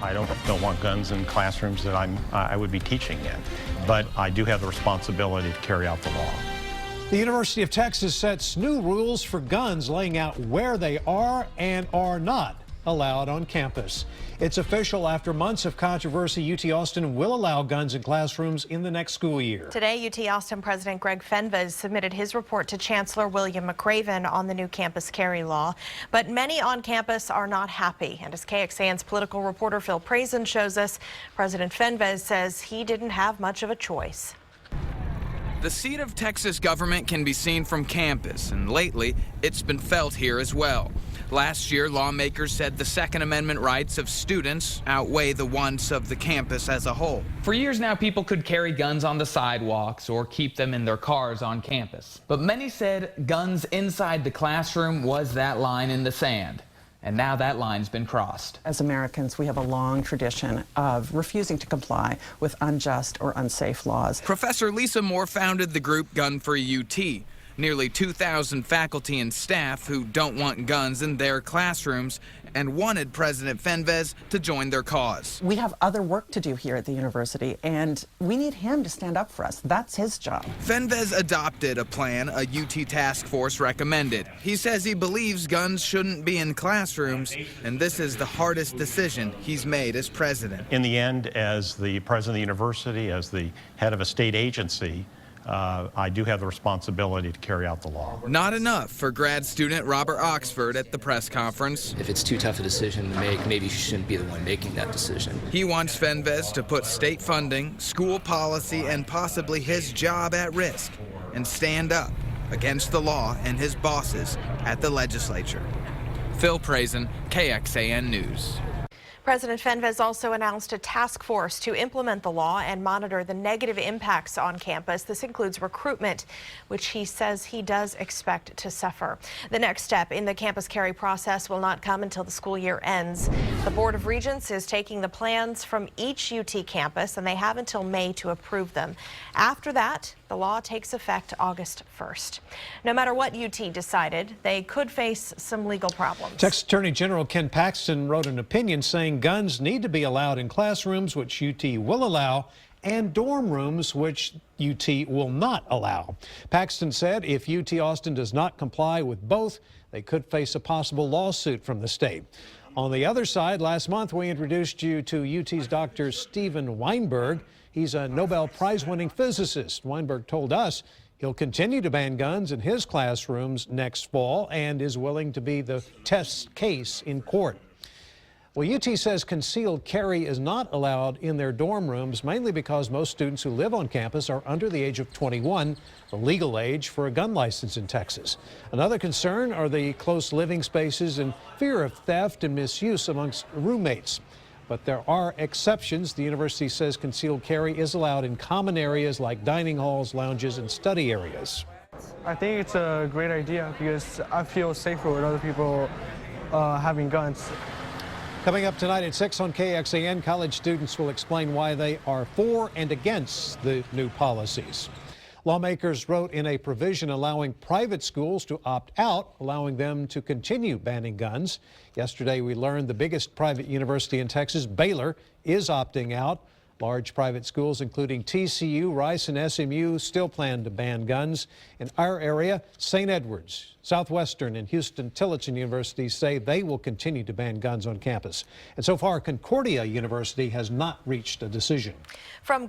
I don't want guns in classrooms that I would be teaching in, but I do have the responsibility to carry out the law. The University of Texas sets new rules for guns, laying out where they are and are not allowed on campus. It's official after months of controversy. UT Austin will allow guns in classrooms in the next school year. Today, UT Austin President Greg Fenves submitted his report to Chancellor William McRaven on the new campus carry law. But many on campus are not happy. And as KXAN's political reporter Phil President shows us, President Fenves says he didn't have much of a choice. The seat of Texas government can be seen from campus, and lately it's been felt here as well. Last year, lawmakers said the Second Amendment rights of students outweigh the wants of the campus as a whole. For years now, people could carry guns on the sidewalks or keep them in their cars on campus. But many said guns inside the classroom was that line in the sand. And now that line's been crossed. As Americans, we have a long tradition of refusing to comply with unjust or unsafe laws. Professor Lisa Moore founded the group Gun Free UT. Nearly 2,000 faculty and staff who don't want guns in their classrooms and wanted President Fenves to join their cause. We have other work to do here at the university, and we need him to stand up for us. That's his job. Fenves adopted a plan a UT task force recommended. He says he believes guns shouldn't be in classrooms, and this is the hardest decision he's made as president. In the end, as the president of the university, as the head of a state agency, I do have the responsibility to carry out the law. Not enough for grad student Robert Oxford at the press conference. If it's too tough a decision to make, maybe you shouldn't be the one making that decision. He wants Fenves to put state funding, school policy, and possibly his job at risk and stand up against the law and his bosses at the legislature. Phil President, KXAN News. President Fenves also announced a task force to implement the law and monitor the negative impacts on campus. This includes recruitment, which he says he does expect to suffer. The next step in the campus carry process will not come until the school year ends. The Board of Regents is taking the plans from each UT campus, and they have until May to approve them. After that, the law takes effect August 1st. No matter what UT decided, they could face some legal problems. Texas Attorney General Ken Paxton wrote an opinion saying guns need to be allowed in classrooms, which UT will allow, and dorm rooms, which UT will not allow. Paxton said if UT Austin does not comply with both, they could face a possible lawsuit from the state. On the other side, last month we introduced you to UT's Dr. Steven Weinberg. He's a Nobel Prize-winning physicist. Weinberg told us he'll continue to ban guns in his classrooms next fall and is willing to be the test case in court. Well, UT says concealed carry is not allowed in their dorm rooms, mainly because most students who live on campus are under the age of 21, the legal age for a gun license in Texas. Another concern are the close living spaces and fear of theft and misuse amongst roommates. But there are exceptions. The university says concealed carry is allowed in common areas like dining halls, lounges, and study areas. I think it's a great idea because I feel safer with other people having guns. Coming up tonight at 6 on KXAN, college students will explain why they are for and against the new policies. Lawmakers wrote in a provision allowing private schools to opt out, allowing them to continue banning guns. Yesterday, we learned the biggest private university in Texas, Baylor, is opting out. Large private schools, including TCU, Rice, and SMU, still plan to ban guns. In our area, St. Edwards, Southwestern, and Houston-Tillotson universities say they will continue to ban guns on campus. And so far, Concordia University has not reached a decision. From